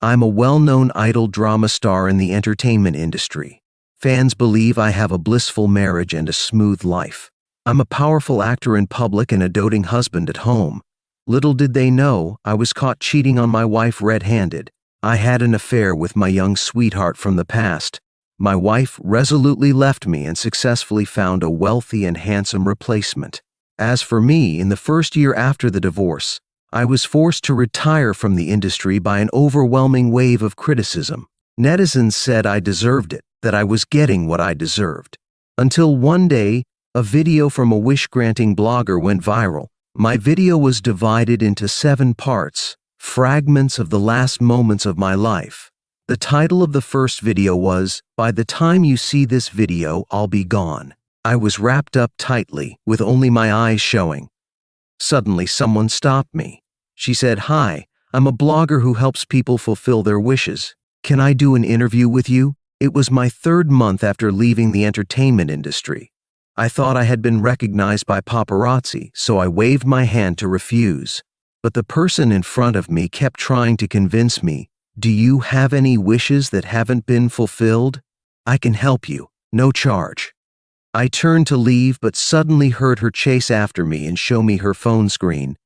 I'm a well-known idol drama star in the entertainment industry. Fans believe I have a blissful marriage and a smooth life. I'm a powerful actor in public and a doting husband at home. Little did they know, I was caught cheating on my wife red-handed. I had an affair with my young sweetheart from the past. My wife resolutely left me and successfully found a wealthy and handsome replacement. As for me, in the first year after the divorce, I was forced to retire from the industry by an overwhelming wave of criticism. Netizens said I deserved it, that I was getting what I deserved. Until one day, a video from a wish-granting blogger went viral. My video was divided into 7 parts, fragments of the last moments of my life. The title of the first video was, "By the time you see this video, I'll be gone." I was wrapped up tightly, with only my eyes showing. Suddenly, someone stopped me. She said, "Hi, I'm a blogger who helps people fulfill their wishes. Can I do an interview with you?" It was my 3rd month after leaving the entertainment industry. I thought I had been recognized by paparazzi, so I waved my hand to refuse. But the person in front of me kept trying to convince me, "Do you have any wishes that haven't been fulfilled? I can help you, no charge." I turned to leave but suddenly heard her chase after me and show me her phone screen.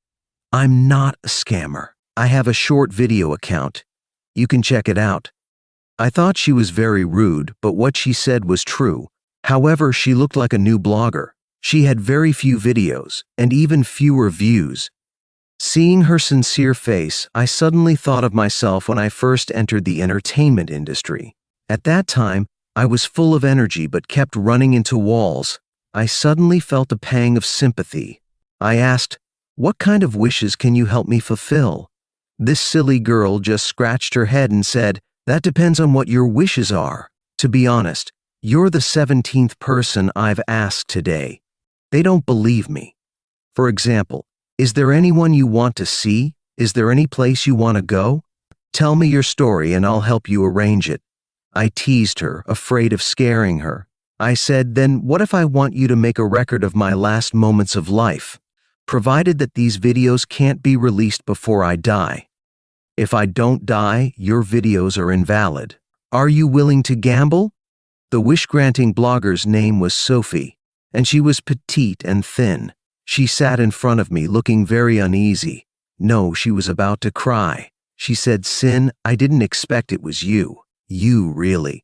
"I'm not a scammer. I have a short video account. You can check it out." I thought she was very rude, but what she said was true. However, she looked like a new blogger. She had very few videos, and even fewer views. Seeing her sincere face, I suddenly thought of myself when I first entered the entertainment industry. At that time, I was full of energy but kept running into walls. I suddenly felt a pang of sympathy. I asked, "What kind of wishes can you help me fulfill?" This silly girl just scratched her head and said, "That depends on what your wishes are. To be honest, you're the 17th person I've asked today. They don't believe me. For example, is there anyone you want to see? Is there any place you want to go? Tell me your story and I'll help you arrange it." I teased her, afraid of scaring her. I said, "Then what if I want you to make a record of my last moments of life, provided that these videos can't be released before I die? If I don't die, your videos are invalid. Are you willing to gamble?" The wish-granting blogger's name was Sophie, and she was petite and thin. She sat in front of me looking very uneasy. No, she was about to cry. She said, "Sin, I didn't expect it was you. You, really."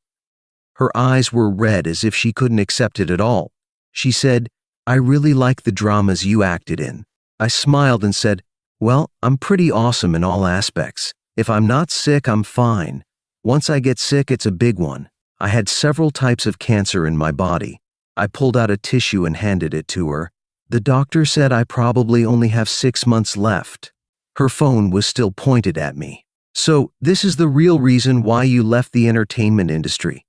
Her eyes were red as if she couldn't accept it at all. She said, "I really like the dramas you acted in." I smiled and said, "Well, I'm pretty awesome in all aspects. If I'm not sick, I'm fine. Once I get sick, it's a big one. I had several types of cancer in my body." I pulled out a tissue and handed it to her. "The doctor said I probably only have 6 months left." Her phone was still pointed at me. "So, this is the real reason why you left the entertainment industry?"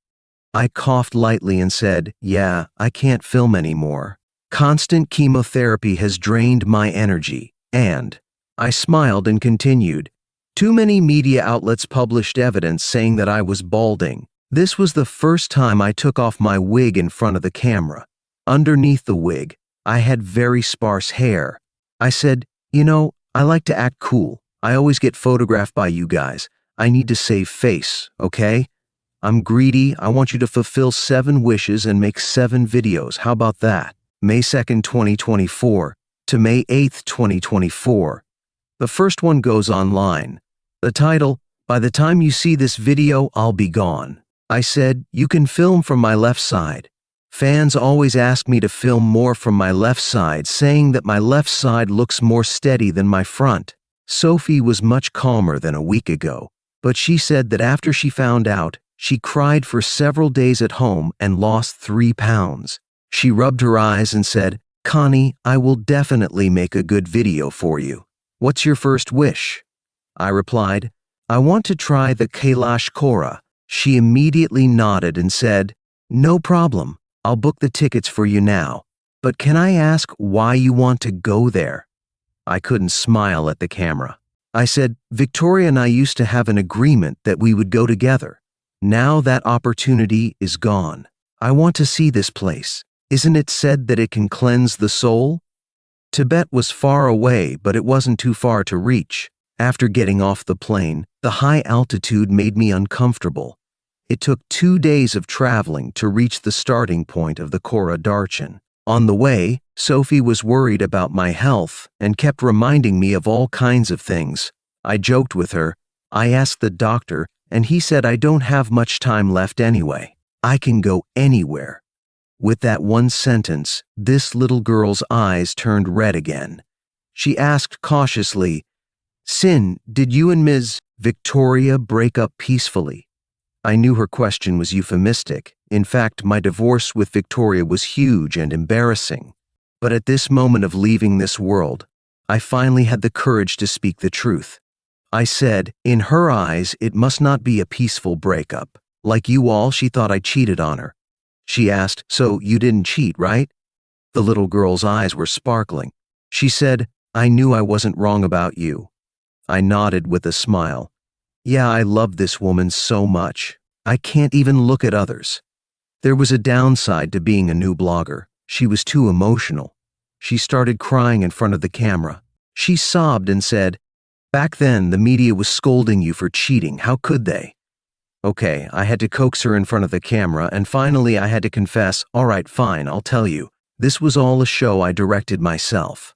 I coughed lightly and said, "Yeah, I can't film anymore. Constant chemotherapy has drained my energy, and..." I smiled and continued, "Too many media outlets published evidence saying that I was balding. This was the first time I took off my wig in front of the camera. Underneath the wig, I had very sparse hair. I said, you know, I like to act cool. I always get photographed by you guys. I need to save face, okay? I'm greedy. I want you to fulfill 7 wishes and make 7 videos. How about that? May 2nd, 2024 to May 8th, 2024. The first one goes online. The title, "By the time you see this video, I'll be gone." I said, "You can film from my left side." Fans always ask me to film more from my left side, saying that my left side looks more steady than my front. Sophie was much calmer than a week ago, but she said that after she found out, she cried for several days at home and lost 3 pounds. She rubbed her eyes and said, "Connie, I will definitely make a good video for you. What's your first wish?" I replied, "I want to try the Kailash Kora." She immediately nodded and said, "No problem. I'll book the tickets for you now. But can I ask why you want to go there?" I couldn't smile at the camera. I said, "Victoria and I used to have an agreement that we would go together. Now that opportunity is gone. I want to see this place. Isn't it said that it can cleanse the soul?" Tibet was far away, but it wasn't too far to reach. After getting off the plane, the high altitude made me uncomfortable. It took 2 days of traveling to reach the starting point of the Kora Darchin. On the way, Sophie was worried about my health and kept reminding me of all kinds of things. I joked with her. I asked the doctor, and he said I don't have much time left anyway. I can go anywhere. With that one sentence, this little girl's eyes turned red again. She asked cautiously, "Sin, did you and Ms. Victoria break up peacefully?" I knew her question was euphemistic. In fact, my divorce with Victoria was huge and embarrassing. But at this moment of leaving this world, I finally had the courage to speak the truth. I said, in her eyes, it must not be a peaceful breakup. Like you all, she thought I cheated on her. She asked, "So you didn't cheat, right?" The little girl's eyes were sparkling. She said, "I knew I wasn't wrong about you." I nodded with a smile. Yeah, I love this woman so much. I can't even look at others. There was a downside to being a new blogger. She was too emotional. She started crying in front of the camera. She sobbed and said, "Back then, the media was scolding you for cheating. How could they?" Okay, I had to coax her in front of the camera, and finally I had to confess, "All right, fine, I'll tell you. This was all a show I directed myself."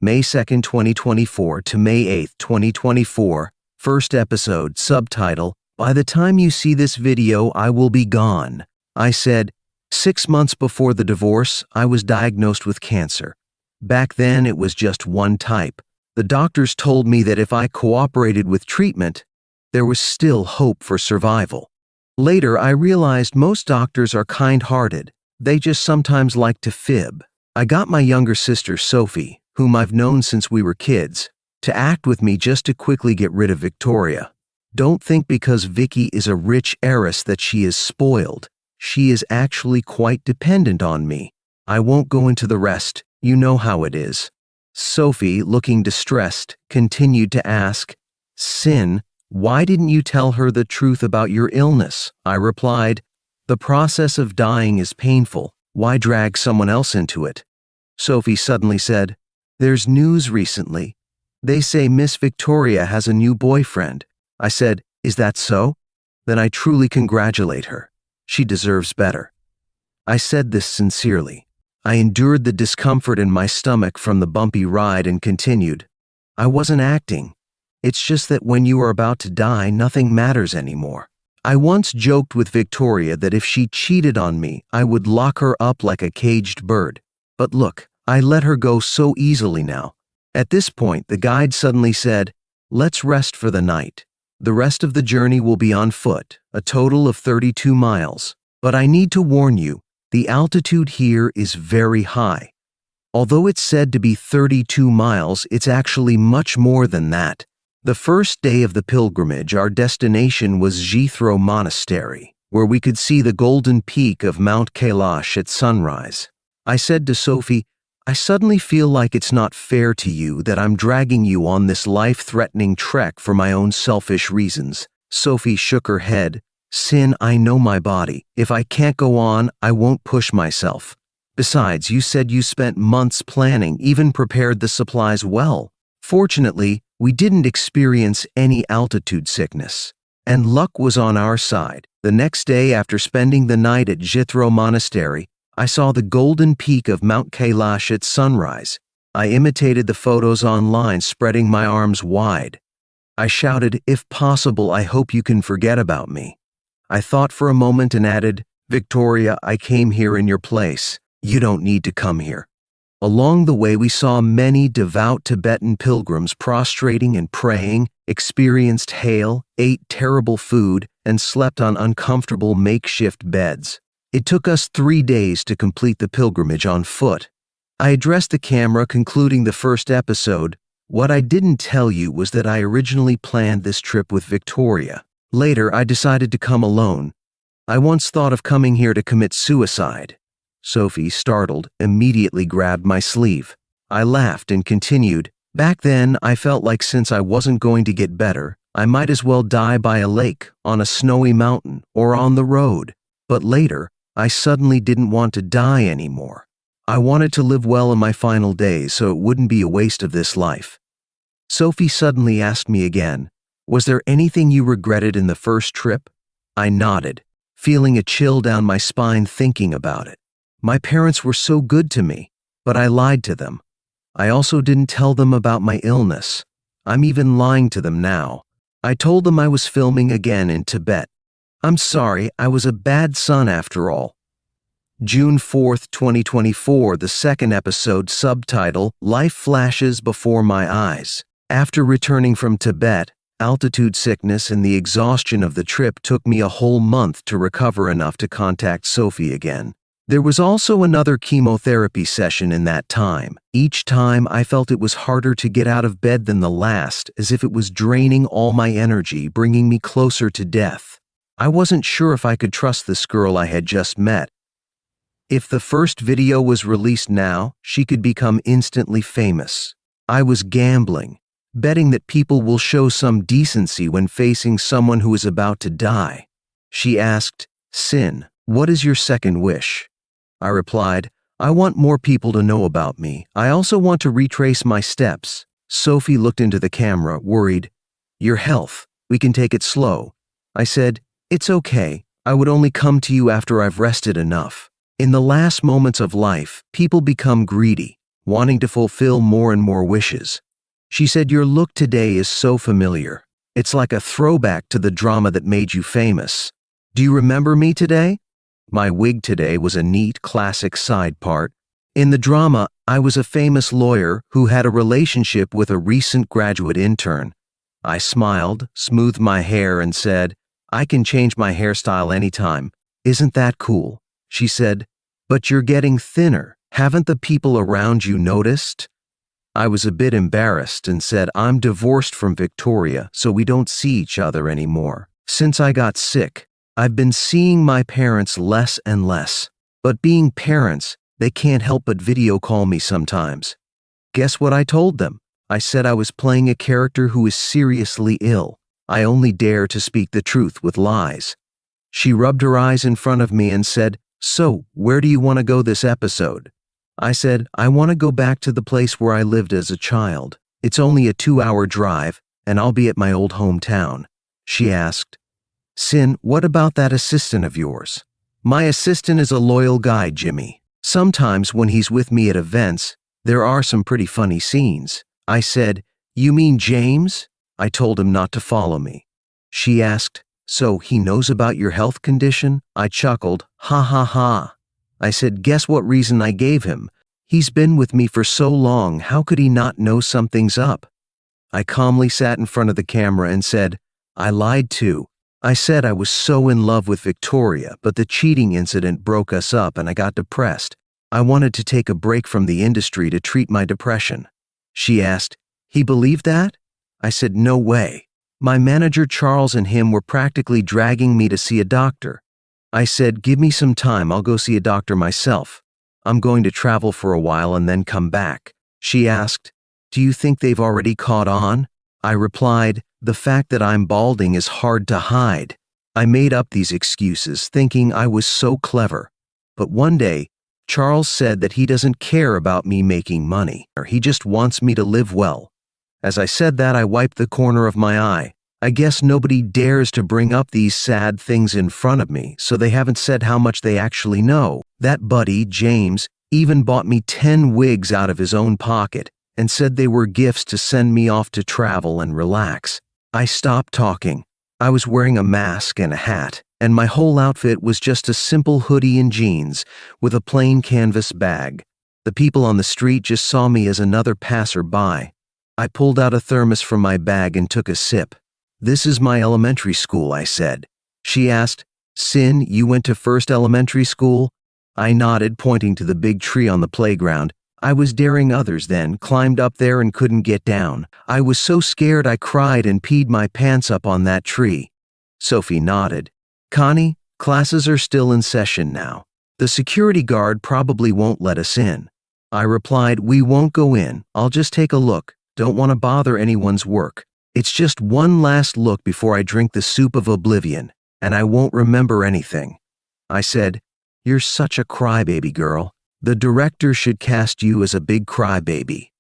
May 2nd, 2024 to May 8th, 2024, first episode, subtitle, "By the time you see this video, I will be gone." I said, 6 months before the divorce, I was diagnosed with cancer. Back then, it was just one type. The doctors told me that if I cooperated with treatment, there was still hope for survival. Later, I realized most doctors are kind-hearted. They just sometimes like to fib. I got my younger sister, Sophie, whom I've known since we were kids, to act with me just to quickly get rid of Victoria. Don't think because Vicky is a rich heiress that she is spoiled. She is actually quite dependent on me. I won't go into the rest. You know how it is. Sophie, looking distressed, continued to ask, "Sin, why didn't you tell her the truth about your illness?" I replied, "The process of dying is painful. Why drag someone else into it?" Sophie suddenly said, "There's news recently. They say Miss Victoria has a new boyfriend." I said, "Is that so? Then I truly congratulate her. She deserves better." I said this sincerely. I endured the discomfort in my stomach from the bumpy ride and continued, "I wasn't acting. It's just that when you are about to die, nothing matters anymore. I once joked with Victoria that if she cheated on me, I would lock her up like a caged bird. But look, I let her go so easily now." At this point, the guide suddenly said, "Let's rest for the night. The rest of the journey will be on foot, a total of 32 miles. But I need to warn you, the altitude here is very high. Although it's said to be 32 miles, it's actually much more than that." The first day of the pilgrimage, our destination was Jethro Monastery, where we could see the golden peak of Mount Kailash at sunrise. I said to Sophie, "I suddenly feel like it's not fair to you that I'm dragging you on this life-threatening trek for my own selfish reasons." Sophie shook her head. "Sin, I know my body. If I can't go on, I won't push myself. Besides, you said you spent months planning, even prepared the supplies well. Fortunately, we didn't experience any altitude sickness. And luck was on our side. The next day, after spending the night at Jethro Monastery, I saw the golden peak of Mount Kailash at sunrise. I imitated the photos online, spreading my arms wide. I shouted, 'If possible, I hope you can forget about me.' I thought for a moment and added, 'Victoria, I came here in your place. You don't need to come here.' Along the way, we saw many devout Tibetan pilgrims prostrating and praying, experienced hail, ate terrible food, and slept on uncomfortable makeshift beds. It took us 3 days to complete the pilgrimage on foot. I addressed the camera, concluding the first episode. What I didn't tell you was that I originally planned this trip with Victoria. Later, I decided to come alone. I once thought of coming here to commit suicide." Sophie, startled, immediately grabbed my sleeve. I laughed and continued, "Back then, I felt like since I wasn't going to get better, I might as well die by a lake, on a snowy mountain, or on the road. But later, I suddenly didn't want to die anymore. I wanted to live well in my final days so it wouldn't be a waste of this life." Sophie suddenly asked me again, "Was there anything you regretted in the first trip?" I nodded, feeling a chill down my spine thinking about it. My parents were so good to me, but I lied to them. I also didn't tell them about my illness. I'm even lying to them now. I told them I was filming again in Tibet. I'm sorry, I was a bad son after all. June 4th, 2024, the second episode, subtitle, Life Flashes Before My Eyes. After returning from Tibet, altitude sickness and the exhaustion of the trip took me a whole month to recover enough to contact Sophie again. There was also another chemotherapy session in that time. Each time I felt it was harder to get out of bed than the last, as if it was draining all my energy, bringing me closer to death. I wasn't sure if I could trust this girl I had just met. If the first video was released now, she could become instantly famous. I was gambling, betting that people will show some decency when facing someone who is about to die. She asked, "Sin, what is your second wish?" I replied, "I want more people to know about me. I also want to retrace my steps." Sophie looked into the camera, worried. "Your health, we can take it slow." I said, "It's okay. I would only come to you after I've rested enough." In the last moments of life, people become greedy, wanting to fulfill more and more wishes. She said, "Your look today is so familiar. It's like a throwback to the drama that made you famous. Do you remember me today?" My wig today was a neat, classic side part. In the drama, I was a famous lawyer who had a relationship with a recent graduate intern. I smiled, smoothed my hair, and said, "I can change my hairstyle anytime. Isn't that cool?" She said, "But you're getting thinner. Haven't the people around you noticed?" I was a bit embarrassed and said, "I'm divorced from Victoria, so we don't see each other anymore. Since I got sick, I've been seeing my parents less and less. But being parents, they can't help but video call me sometimes." Guess what I told them? I said I was playing a character who is seriously ill. I only dare to speak the truth with lies. She rubbed her eyes in front of me and said, "So, where do you want to go this episode?" I said, "I want to go back to the place where I lived as a child. It's only a 2-hour drive, and I'll be at my old hometown." She asked, "Sin, what about that assistant of yours?" "My assistant is a loyal guy, Jimmy. Sometimes when he's with me at events, there are some pretty funny scenes." I said, "You mean James?" I told him not to follow me. She asked, "So he knows about your health condition?" I chuckled, "Ha ha ha." I said, "Guess what reason I gave him? He's been with me for so long, how could he not know something's up?" I calmly sat in front of the camera and said, "I lied too. I said I was so in love with Victoria, but the cheating incident broke us up and I got depressed. I wanted to take a break from the industry to treat my depression." She asked, "He believed that?" I said, "No way. My manager Charles and him were practically dragging me to see a doctor." I said, "Give me some time, I'll go see a doctor myself. I'm going to travel for a while and then come back." She asked, "Do you think they've already caught on?" I replied, "The fact that I'm balding is hard to hide." I made up these excuses, thinking I was so clever. But one day, Charles said that he doesn't care about me making money, or he just wants me to live well. As I said that, I wiped the corner of my eye. I guess nobody dares to bring up these sad things in front of me, so they haven't said how much they actually know. That buddy, James, even bought me 10 wigs out of his own pocket and said they were gifts to send me off to travel and relax. I stopped talking. I was wearing a mask and a hat, and my whole outfit was just a simple hoodie and jeans with a plain canvas bag. The people on the street just saw me as another passerby. I pulled out a thermos from my bag and took a sip. "This is my elementary school," I said. She asked, "Sin, you went to First Elementary School?" I nodded, pointing to the big tree on the playground. I was daring others then, climbed up there and couldn't get down. I was so scared I cried and peed my pants up on that tree. Sophie nodded. "Connie, classes are still in session now. The security guard probably won't let us in." I replied, "We won't go in. I'll just take a look. Don't want to bother anyone's work. It's just one last look before I drink the soup of oblivion, and I won't remember anything." I said, "You're such a crybaby girl. The director should cast you as a big crybaby."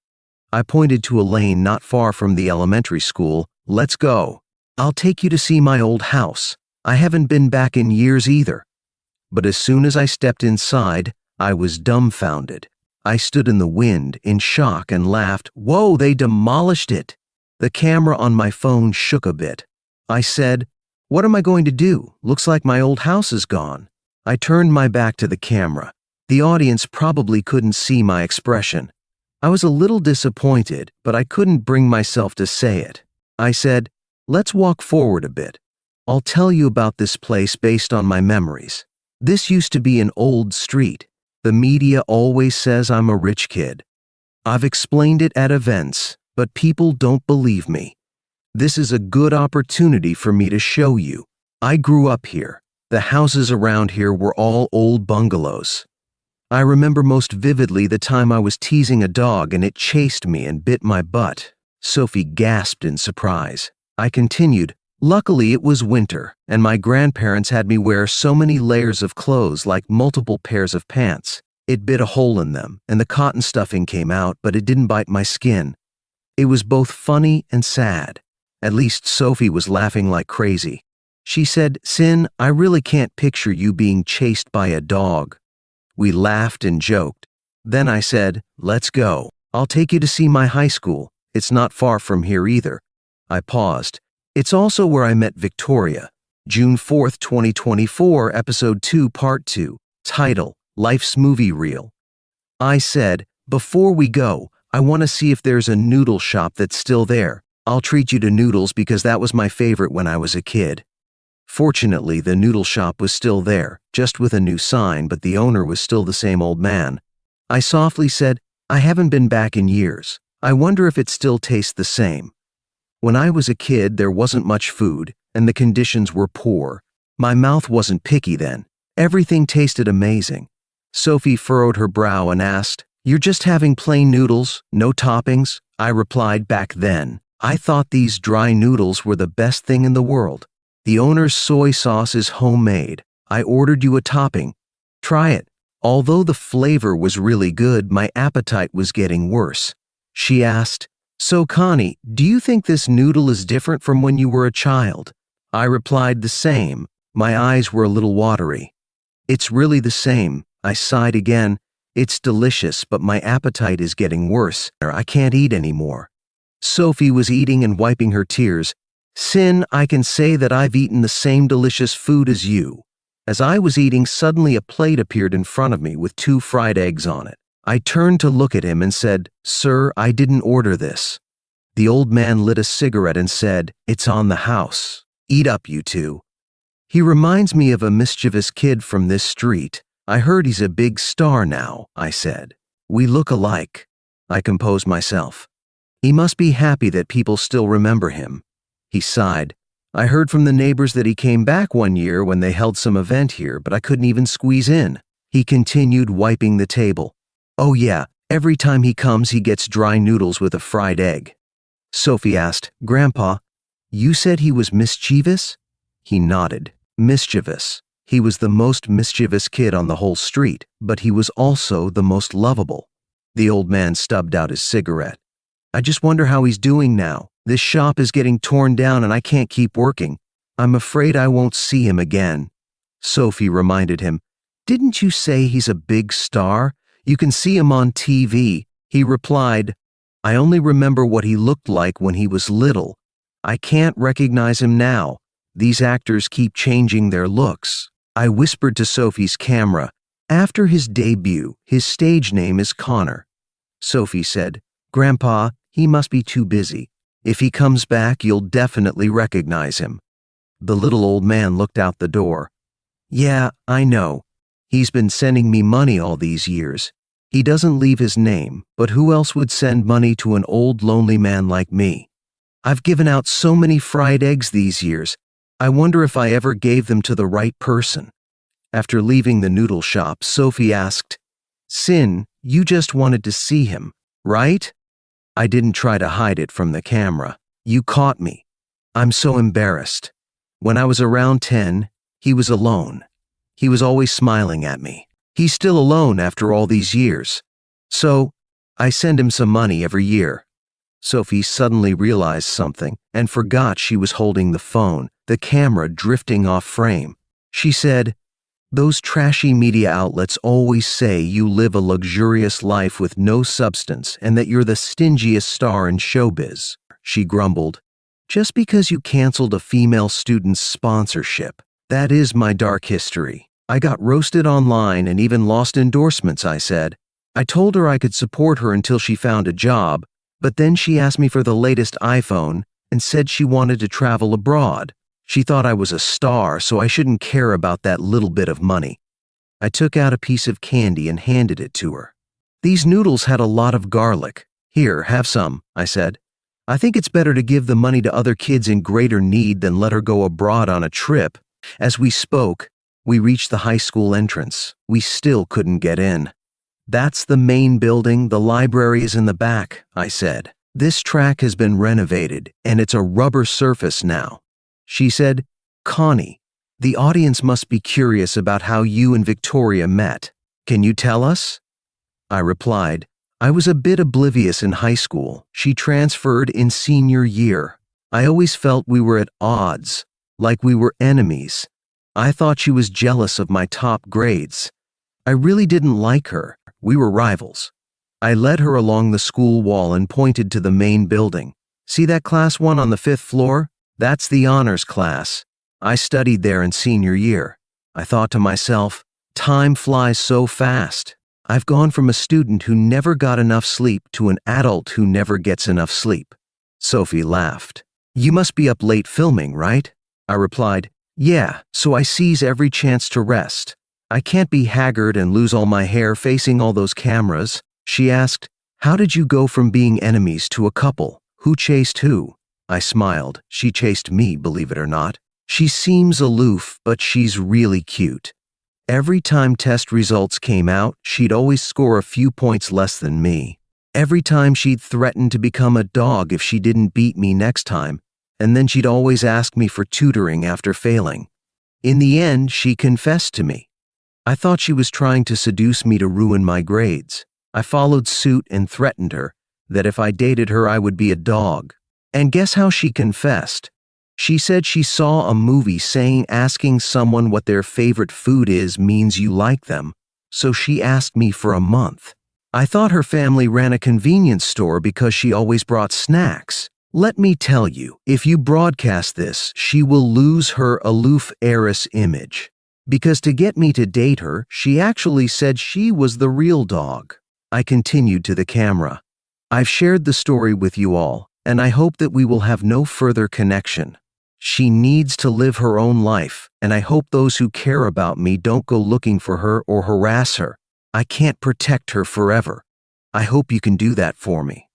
I pointed to a lane not far from the elementary school. Let's go. I'll take you to see my old house. I haven't been back in years either. But as soon as I stepped inside, I was dumbfounded. I stood in the wind, in shock, and laughed. Whoa, they demolished it! The camera on my phone shook a bit. I said, "What am I going to do? Looks like my old house is gone." I turned my back to the camera. The audience probably couldn't see my expression. I was a little disappointed, but I couldn't bring myself to say it. I said, "Let's walk forward a bit. I'll tell you about this place based on my memories. This used to be an old street. The media always says I'm a rich kid. I've explained it at events, but people don't believe me. This is a good opportunity for me to show you. I grew up here. The houses around here were all old bungalows. I remember most vividly the time I was teasing a dog and it chased me and bit my butt." Sophie gasped in surprise. I continued, "Luckily it was winter, and my grandparents had me wear so many layers of clothes like multiple pairs of pants. It bit a hole in them, and the cotton stuffing came out, but it didn't bite my skin. It was both funny and sad." At least Sophie was laughing like crazy. She said, "Sin, I really can't picture you being chased by a dog." We laughed and joked. Then I said, "Let's go. I'll take you to see my high school. It's not far from here either." I paused. "It's also where I met Victoria." June 4th, 2024, Episode 2, Part 2. Title, Life's Movie Reel. I said, "Before we go, I want to see if there's a noodle shop that's still there. I'll treat you to noodles because that was my favorite when I was a kid." Fortunately, the noodle shop was still there, just with a new sign, but the owner was still the same old man. I softly said, "I haven't been back in years. I wonder if it still tastes the same. When I was a kid, there wasn't much food, and the conditions were poor. My mouth wasn't picky then. Everything tasted amazing." Sophie furrowed her brow and asked, "You're just having plain noodles, no toppings?" I replied, "Back then, I thought these dry noodles were the best thing in the world. The owner's soy sauce is homemade. I ordered you a topping. Try it." Although the flavor was really good, my appetite was getting worse. She asked, "So Connie, do you think this noodle is different from when you were a child?" I replied, "The same." My eyes were a little watery. "It's really the same." I sighed again. "It's delicious, but my appetite is getting worse. I can't eat anymore." Sophie was eating and wiping her tears. "Sin, I can say that I've eaten the same delicious food as you." As I was eating, suddenly a plate appeared in front of me with 2 fried eggs on it. I turned to look at him and said, "Sir, I didn't order this." The old man lit a cigarette and said, "It's on the house. Eat up, you two." "He reminds me of a mischievous kid from this street. I heard he's a big star now," I said. "We look alike." I composed myself. "He must be happy that people still remember him." He sighed. "I heard from the neighbors that he came back one year when they held some event here, but I couldn't even squeeze in." He continued, wiping the table. "Oh yeah, every time he comes he gets dry noodles with a fried egg." Sophie asked, "Grandpa, you said he was mischievous?" He nodded. "Mischievous. He was the most mischievous kid on the whole street, but he was also the most lovable." The old man stubbed out his cigarette. "I just wonder how he's doing now. This shop is getting torn down and I can't keep working. I'm afraid I won't see him again." Sophie reminded him, "Didn't you say he's a big star? You can see him on TV." He replied, "I only remember what he looked like when he was little. I can't recognize him now. These actors keep changing their looks." I whispered to Sophie's camera, "After his debut, his stage name is Connor." Sophie said, "Grandpa, he must be too busy. If he comes back, you'll definitely recognize him." The little old man looked out the door. "Yeah, I know. He's been sending me money all these years. He doesn't leave his name, but who else would send money to an old lonely man like me? I've given out so many fried eggs these years. I wonder if I ever gave them to the right person." After leaving the noodle shop, Sophie asked, "Sin, you just wanted to see him, right?" I didn't try to hide it from the camera. "You caught me. I'm so embarrassed. When I was around 10, he was alone. He was always smiling at me. He's still alone after all these years. So, I send him some money every year." Sophie suddenly realized something and forgot she was holding the phone, the camera drifting off frame. She said, "Those trashy media outlets always say you live a luxurious life with no substance and that you're the stingiest star in showbiz." She grumbled, "Just because you canceled a female student's sponsorship. That is my dark history. I got roasted online and even lost endorsements," I said. I told her I could support her until she found a job, but then she asked me for the latest iPhone and said she wanted to travel abroad. She thought I was a star, so I shouldn't care about that little bit of money. I took out a piece of candy and handed it to her. "These noodles had a lot of garlic. Here, have some," I said. "I think it's better to give the money to other kids in greater need than let her go abroad on a trip." As we spoke, we reached the high school entrance. We still couldn't get in. "That's the main building, the library is in the back," I said. "This track has been renovated, and it's a rubber surface now." She said, "Connie, the audience must be curious about how you and Victoria met. Can you tell us?" I replied, "I was a bit oblivious in high school. She transferred in senior year. I always felt we were at odds, like we were enemies. I thought she was jealous of my top grades. I really didn't like her. We were rivals." I led her along the school wall and pointed to the main building. "See that class 1 on the 5th floor? That's the honors class. I studied there in senior year." I thought to myself, time flies so fast. I've gone from a student who never got enough sleep to an adult who never gets enough sleep. Sophie laughed. "You must be up late filming, right?" I replied, "Yeah, so I seize every chance to rest. I can't be haggard and lose all my hair facing all those cameras." She asked, "How did you go from being enemies to a couple? Who chased who?" I smiled. "She chased me, believe it or not. She seems aloof, but she's really cute. Every time test results came out, she'd always score a few points less than me. Every time she'd threaten to become a dog if she didn't beat me next time, and then she'd always ask me for tutoring after failing. In the end, she confessed to me. I thought she was trying to seduce me to ruin my grades. I followed suit and threatened her that if I dated her I would be a dog. And guess how she confessed? She said she saw a movie saying asking someone what their favorite food is means you like them, so she asked me for a month. I thought her family ran a convenience store because she always brought snacks. Let me tell you, if you broadcast this, she will lose her aloof heiress image. Because to get me to date her, she actually said she was the real dog." I continued to the camera. "I've shared the story with you all, and I hope that we will have no further connection. She needs to live her own life, and I hope those who care about me don't go looking for her or harass her. I can't protect her forever. I hope you can do that for me.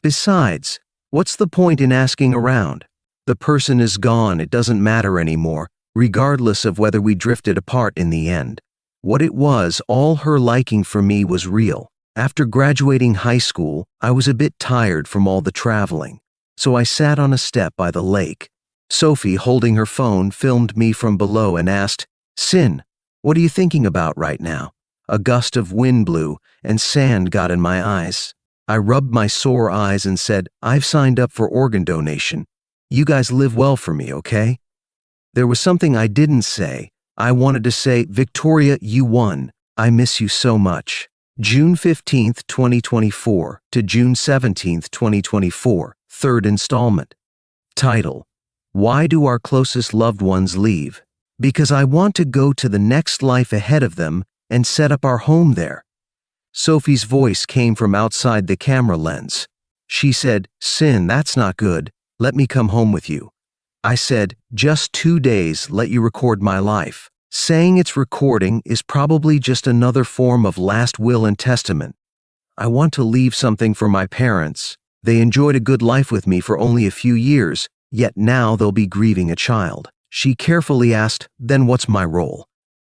Besides, what's the point in asking around? The person is gone, it doesn't matter anymore, regardless of whether we drifted apart in the end. What it was, all her liking for me was real. After graduating high school, I was a bit tired from all the traveling, so I sat on a step by the lake. Sophie, holding her phone, filmed me from below and asked, "Sin, what are you thinking about right now?" A gust of wind blew, and sand got in my eyes. I rubbed my sore eyes and said, "I've signed up for organ donation. You guys live well for me, okay?" There was something I didn't say. I wanted to say, "Victoria, you won. I miss you so much." June 15th, 2024 to June 17th, 2024, third installment. Title: Why do our closest loved ones leave? Because I want to go to the next life ahead of them and set up our home there. Sophie's voice came from outside the camera lens. She said, "Sin, that's not good. Let me come home with you." I said, "Just 2 days, let you record my life." Saying it's recording is probably just another form of last will and testament. I want to leave something for my parents. They enjoyed a good life with me for only a few years, yet now they'll be grieving a child. She carefully asked, "Then what's my role?"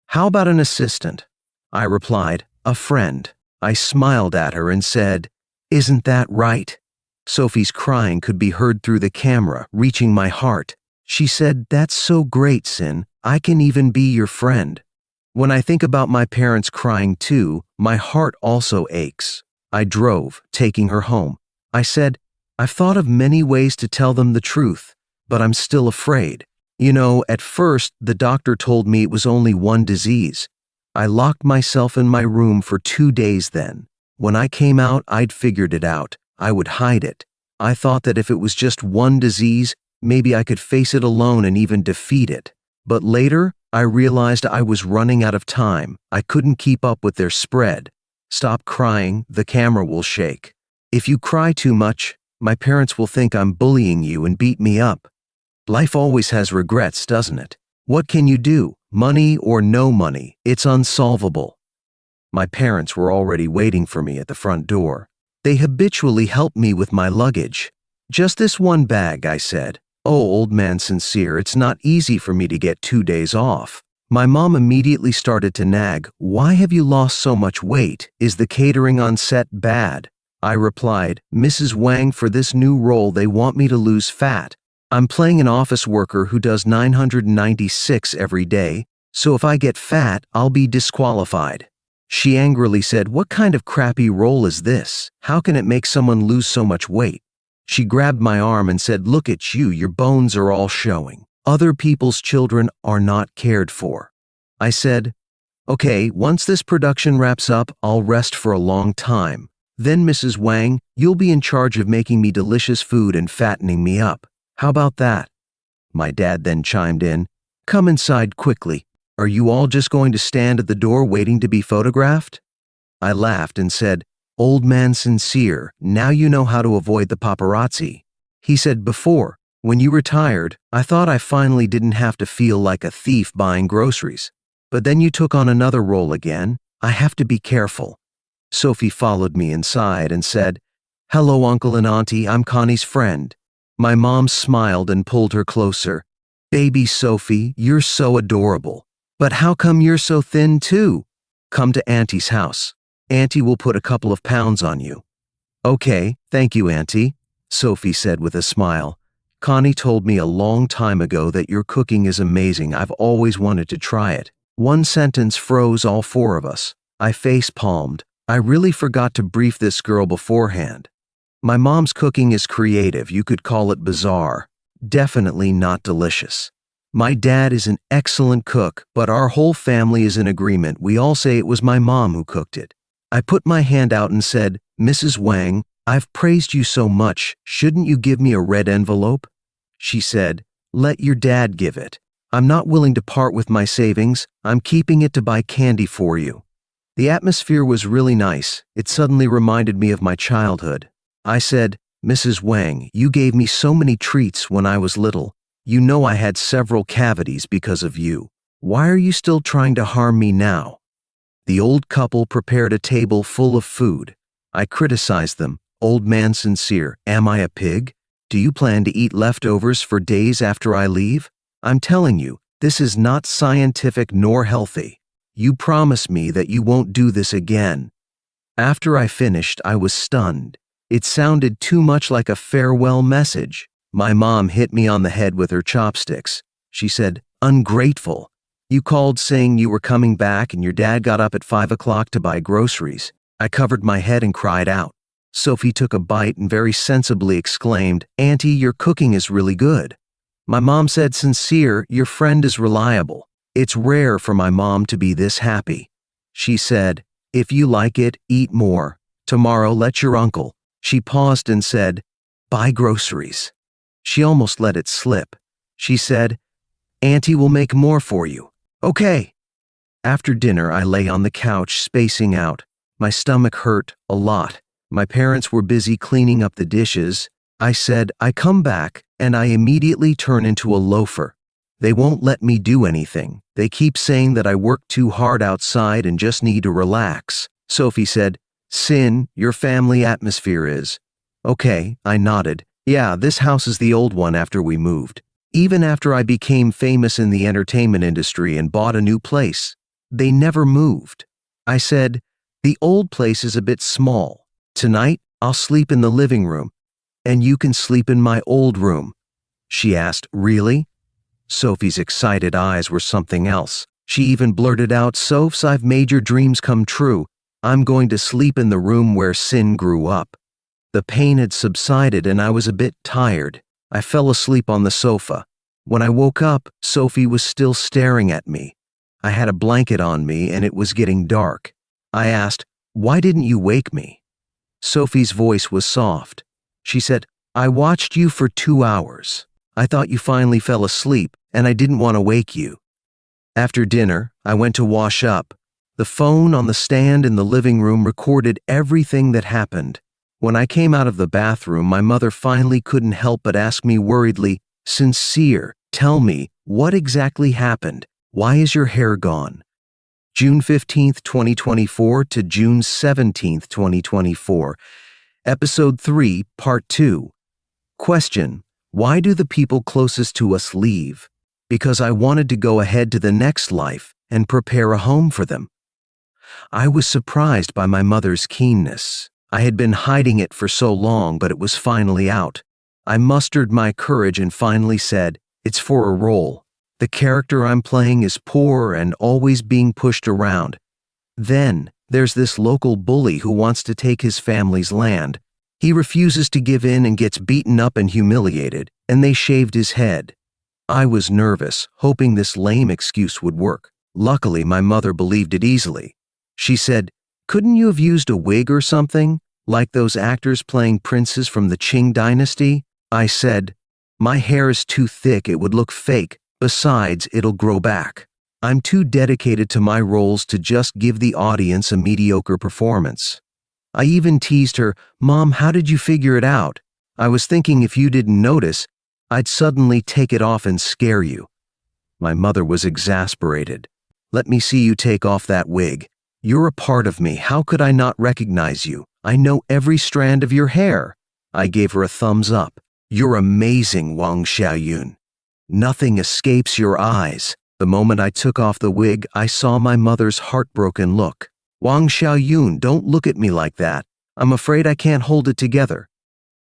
"How about an assistant?" I replied, "A friend." I smiled at her and said, "Isn't that right?" Sophie's crying could be heard through the camera, reaching my heart. She said, "That's so great, Sin. I can even be your friend." When I think about my parents crying too, my heart also aches. I drove, taking her home. I said, I've thought of many ways to tell them the truth, but I'm still afraid. You know, at first, the doctor told me it was only one disease. I locked myself in my room for 2 days then. When I came out, I'd figured it out. I would hide it. I thought that if it was just one disease, maybe I could face it alone and even defeat it. But later, I realized I was running out of time. I couldn't keep up with their spread. Stop crying, the camera will shake. If you cry too much, my parents will think I'm bullying you and beat me up. Life always has regrets, doesn't it? What can you do? Money or no money, it's unsolvable. My parents were already waiting for me at the front door. They habitually help me with my luggage. Just this one bag, I said. Oh, old man Sincere, it's not easy for me to get 2 days off. My mom immediately started to nag. Why have you lost so much weight? Is the catering on set bad? I replied, Mrs. Wang, for this new role they want me to lose fat. I'm playing an office worker who does 996 every day, so if I get fat, I'll be disqualified. She angrily said, what kind of crappy role is this? How can it make someone lose so much weight? She grabbed my arm and said, look at you, your bones are all showing. Other people's children are not cared for. I said, okay, once this production wraps up, I'll rest for a long time. Then, Mrs. Wang, you'll be in charge of making me delicious food and fattening me up. How about that? My dad then chimed in, come inside quickly. Are you all just going to stand at the door waiting to be photographed? I laughed and said, old man Sincere, now you know how to avoid the paparazzi. He said, before, when you retired, I thought I finally didn't have to feel like a thief buying groceries. But then you took on another role again. I have to be careful. Sophie followed me inside and said, hello, Uncle and Auntie, I'm Connie's friend. My mom smiled and pulled her closer. Baby Sophie, you're so adorable. But how come you're so thin too? Come to Auntie's house. Auntie will put a couple of pounds on you. Okay, thank you, Auntie, Sophie said with a smile. Connie told me a long time ago that your cooking is amazing. I've always wanted to try it. One sentence froze all four of us. I face-palmed. I really forgot to brief this girl beforehand. My mom's cooking is creative. You could call it bizarre. Definitely not delicious. My dad is an excellent cook, but our whole family is in agreement. We all say it was my mom who cooked it. I put my hand out and said, Mrs. Wang, I've praised you so much. Shouldn't you give me a red envelope? She said, let your dad give it. I'm not willing to part with my savings. I'm keeping it to buy candy for you. The atmosphere was really nice. It suddenly reminded me of my childhood. I said, Mrs. Wang, you gave me so many treats when I was little. You know I had several cavities because of you. Why are you still trying to harm me now? The old couple prepared a table full of food. I criticized them. Old man Sincere, am I a pig? Do you plan to eat leftovers for days after I leave? I'm telling you, this is not scientific nor healthy. You promise me that you won't do this again. After I finished, I was stunned. It sounded too much like a farewell message. My mom hit me on the head with her chopsticks. She said, ungrateful. You called saying you were coming back and your dad got up at 5 o'clock to buy groceries. I covered my head and cried out. Sophie took a bite and very sensibly exclaimed, Auntie, your cooking is really good. My mom said, Sincere, your friend is reliable. It's rare for my mom to be this happy. She said, if you like it, eat more. Tomorrow let your uncle. She paused and said, buy groceries. She almost let it slip. She said, Auntie will make more for you. Okay. After dinner, I lay on the couch, spacing out. My stomach hurt a lot. My parents were busy cleaning up the dishes. I said, I come back, and I immediately turn into a loafer. They won't let me do anything. They keep saying that I work too hard outside and just need to relax. Sophie said, Sin, your family atmosphere is. Okay, I nodded. Yeah, this house is the old one after we moved. Even after I became famous in the entertainment industry and bought a new place, they never moved. I said, the old place is a bit small. Tonight, I'll sleep in the living room, and you can sleep in my old room. She asked, really? Sophie's excited eyes were something else. She even blurted out, Sophs, I've made your dreams come true. I'm going to sleep in the room where Sin grew up. The pain had subsided and I was a bit tired. I fell asleep on the sofa. When I woke up, Sophie was still staring at me. I had a blanket on me and it was getting dark. I asked, "Why didn't you wake me?" Sophie's voice was soft. She said, "I watched you for 2 hours. I thought you finally fell asleep and I didn't want to wake you." After dinner, I went to wash up. The phone on the stand in the living room recorded everything that happened. When I came out of the bathroom, my mother finally couldn't help but ask me worriedly, "Sincere, tell me, what exactly happened? Why is your hair gone?" June 15th, 2024 to June 17th, 2024. Episode 3, Part 2. Question: why do the people closest to us leave? Because I wanted to go ahead to the next life and prepare a home for them. I was surprised by my mother's keenness. I had been hiding it for so long, but it was finally out. I mustered my courage and finally said, "It's for a role. The character I'm playing is poor and always being pushed around. Then, there's this local bully who wants to take his family's land. He refuses to give in and gets beaten up and humiliated, and they shaved his head." I was nervous, hoping this lame excuse would work. Luckily, my mother believed it easily. She said, "Couldn't you have used a wig or something, like those actors playing princes from the Qing dynasty?" I said, "My hair is too thick, it would look fake. Besides, it'll grow back. I'm too dedicated to my roles to just give the audience a mediocre performance." I even teased her, "Mom, how did you figure it out? I was thinking if you didn't notice, I'd suddenly take it off and scare you." My mother was exasperated. "Let me see you take off that wig. You're a part of me. How could I not recognize you? I know every strand of your hair." I gave her a thumbs up. "You're amazing, Wang Xiaoyun. Nothing escapes your eyes." The moment I took off the wig, I saw my mother's heartbroken look. "Wang Xiaoyun, don't look at me like that. I'm afraid I can't hold it together."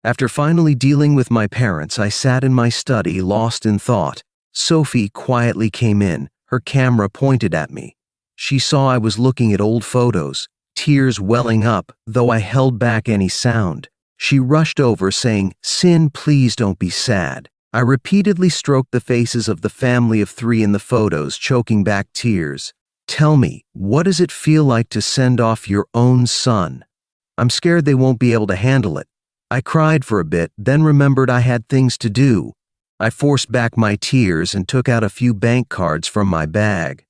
After finally dealing with my parents, I sat in my study, lost in thought. Sophie quietly came in, her camera pointed at me. She saw I was looking at old photos, tears welling up, though I held back any sound. She rushed over, saying, "Sin, please don't be sad." I repeatedly stroked the faces of the family of 3 in the photos, choking back tears. "Tell me, what does it feel like to send off your own son?" "I'm scared they won't be able to handle it." I cried for a bit, then remembered I had things to do. I forced back my tears and took out a few bank cards from my bag.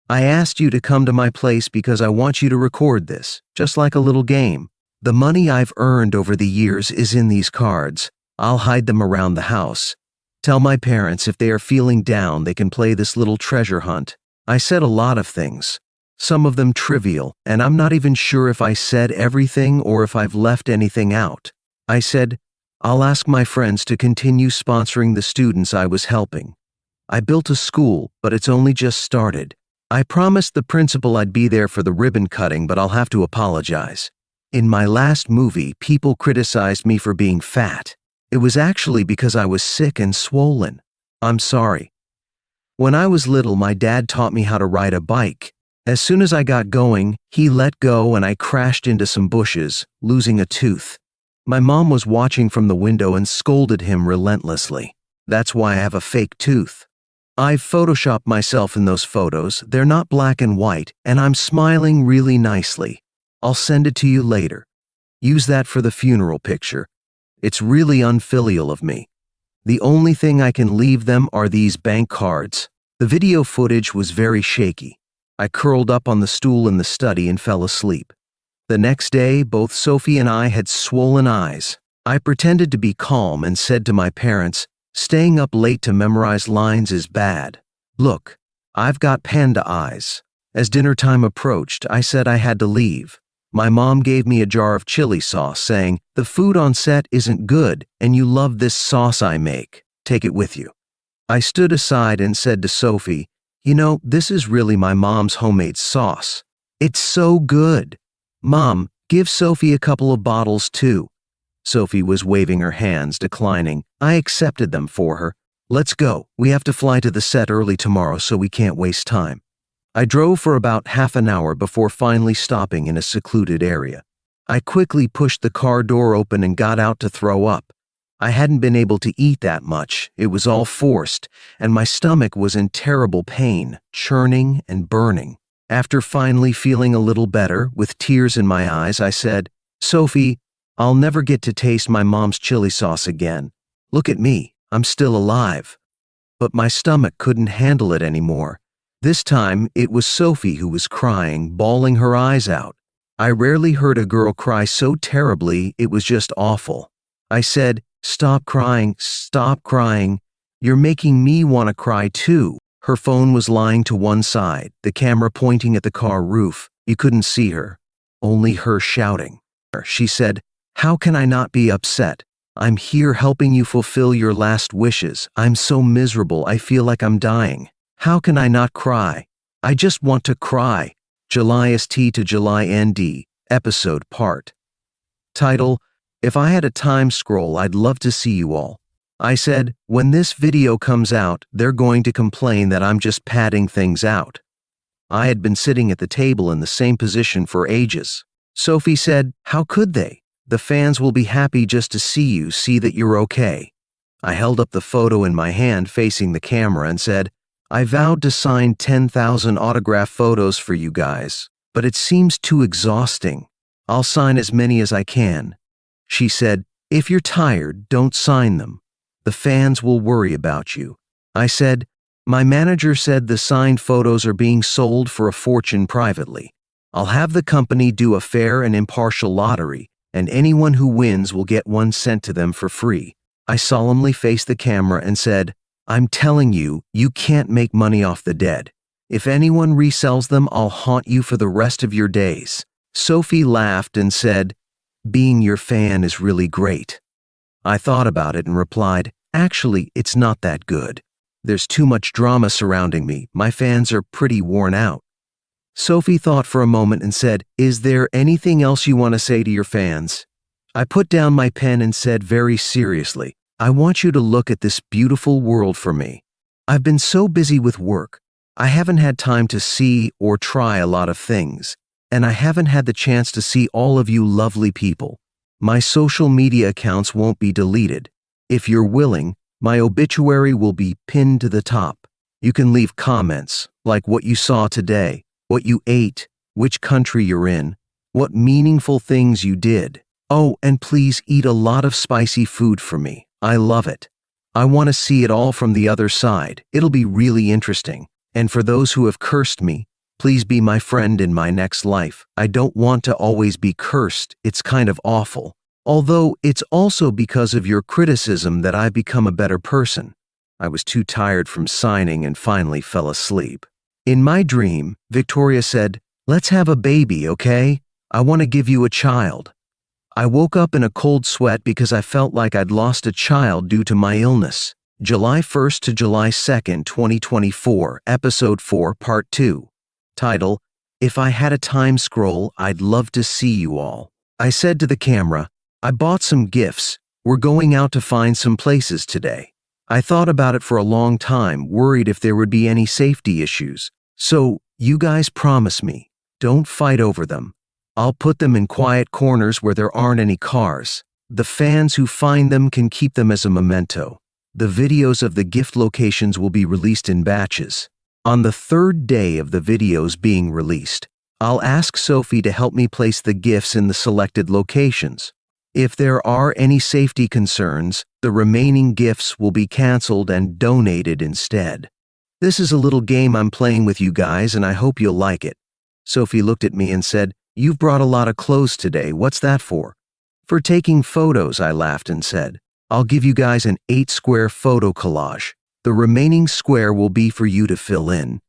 "I asked you to come to my place because I want you to record this, just like a little game. The money I've earned over the years is in these cards. I'll hide them around the house. Tell my parents if they are feeling down they can play this little treasure hunt." I said a lot of things, some of them trivial, and I'm not even sure if I said everything or if I've left anything out. I said, "I'll ask my friends to continue sponsoring the students I was helping. I built a school, but it's only just started. I promised the principal I'd be there for the ribbon cutting, but I'll have to apologize. In my last movie, people criticized me for being fat. It was actually because I was sick and swollen. I'm sorry. When I was little, my dad taught me how to ride a bike. As soon as I got going, he let go and I crashed into some bushes, losing a tooth. My mom was watching from the window and scolded him relentlessly. That's why I have a fake tooth. I've photoshopped myself in those photos. They're not black and white, and I'm smiling really nicely. I'll send it to you later. Use that for the funeral picture. It's really unfilial of me. The only thing I can leave them are these bank cards." The video footage was very shaky. I curled up on the stool in the study and fell asleep. The next day, both Sophie and I had swollen eyes. I pretended to be calm and said to my parents, "Staying up late to memorize lines is bad. Look, I've got panda eyes." As dinner time approached, I said I had to leave. My mom gave me a jar of chili sauce, saying, "The food on set isn't good, and you love this sauce I make. Take it with you." I stood aside and said to Sophie, "You know, this is really my mom's homemade sauce. It's so good. Mom, give Sophie a couple of bottles too." Sophie was waving her hands, declining. I accepted them for her. "Let's go. We have to fly to the set early tomorrow, so we can't waste time." I drove for about half an hour before finally stopping in a secluded area. I quickly pushed the car door open and got out to throw up. I hadn't been able to eat that much, it was all forced, and my stomach was in terrible pain, churning and burning. After finally feeling a little better, with tears in my eyes, I said, "Sophie, I'll never get to taste my mom's chili sauce again. Look at me, I'm still alive." But my stomach couldn't handle it anymore. This time, it was Sophie who was crying, bawling her eyes out. I rarely heard a girl cry so terribly, it was just awful. I said, "Stop crying, stop crying. You're making me want to cry too." Her phone was lying to one side, the camera pointing at the car roof. You couldn't see her, only her shouting. She said, "How can I not be upset? I'm here helping you fulfill your last wishes. I'm so miserable, I feel like I'm dying. How can I not cry? I just want to cry." July ST to July ND, episode part. Title: If I had a time scroll, I'd love to see you all. I said, when this video comes out, they're going to complain that I'm just padding things out. I had been sitting at the table in the same position for ages. Sophie said, "How could they? The fans will be happy just to see you, see that you're okay." I held up the photo in my hand facing the camera and said, "I vowed to sign 10,000 autograph photos for you guys, but it seems too exhausting. I'll sign as many as I can." She said, "If you're tired, don't sign them. The fans will worry about you." I said, "My manager said the signed photos are being sold for a fortune privately. I'll have the company do a fair and impartial lottery, and anyone who wins will get one sent to them for free." I solemnly faced the camera and said, "I'm telling you, you can't make money off the dead. If anyone resells them, I'll haunt you for the rest of your days." Sophie laughed and said, "Being your fan is really great." I thought about it and replied, "Actually, it's not that good. There's too much drama surrounding me. My fans are pretty worn out." Sophie thought for a moment and said, "Is there anything else you want to say to your fans?" I put down my pen and said very seriously, "I want you to look at this beautiful world for me. I've been so busy with work. I haven't had time to see or try a lot of things, and I haven't had the chance to see all of you lovely people. My social media accounts won't be deleted. If you're willing, my obituary will be pinned to the top. You can leave comments, like what you saw today, what you ate, which country you're in, what meaningful things you did. Oh, and please eat a lot of spicy food for me. I love it. I want to see it all from the other side. It'll be really interesting. And for those who have cursed me, please be my friend in my next life. I don't want to always be cursed. It's kind of awful. Although it's also because of your criticism that I've become a better person." I was too tired from signing and finally fell asleep. In my dream, Victoria said, "Let's have a baby, okay? I want to give you a child." I woke up in a cold sweat because I felt like I'd lost a child due to my illness. July 1st to July 2nd, 2024, Episode 4, Part 2. Title: If I had a time scroll, I'd love to see you all. I said to the camera, "I bought some gifts. We're going out to find some places today." I thought about it for a long time, worried if there would be any safety issues. "So, you guys promise me, don't fight over them. I'll put them in quiet corners where there aren't any cars. The fans who find them can keep them as a memento. The videos of the gift locations will be released in batches. On the third day of the videos being released, I'll ask Sophie to help me place the gifts in the selected locations. If there are any safety concerns, the remaining gifts will be canceled and donated instead. This is a little game I'm playing with you guys, and I hope you'll like it." Sophie looked at me and said, "You've brought a lot of clothes today. What's that for?" "For taking photos," I laughed and said. "I'll give you guys an 8-square photo collage. The remaining square will be for you to fill in."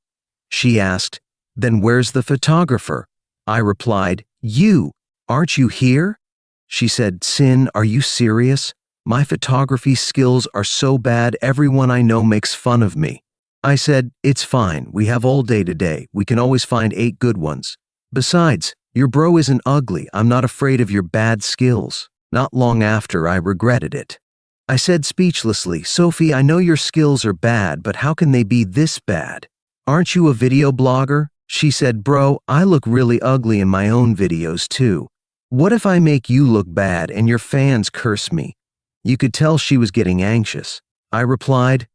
She asked, "Then where's the photographer?" I replied, "You. Aren't you here?" She said, "Sin, are you serious? My photography skills are so bad everyone I know makes fun of me." I said, "It's fine. We have all day today. We can always find 8 good ones. Besides, your bro isn't ugly. I'm not afraid of your bad skills." Not long after, I regretted it. I said speechlessly, "Sophie, I know your skills are bad, but how can they be this bad? Aren't you a video blogger? She said, "Bro, I look really ugly in my own videos too. What if I make you look bad and your fans curse me?" You could tell she was getting anxious. I replied,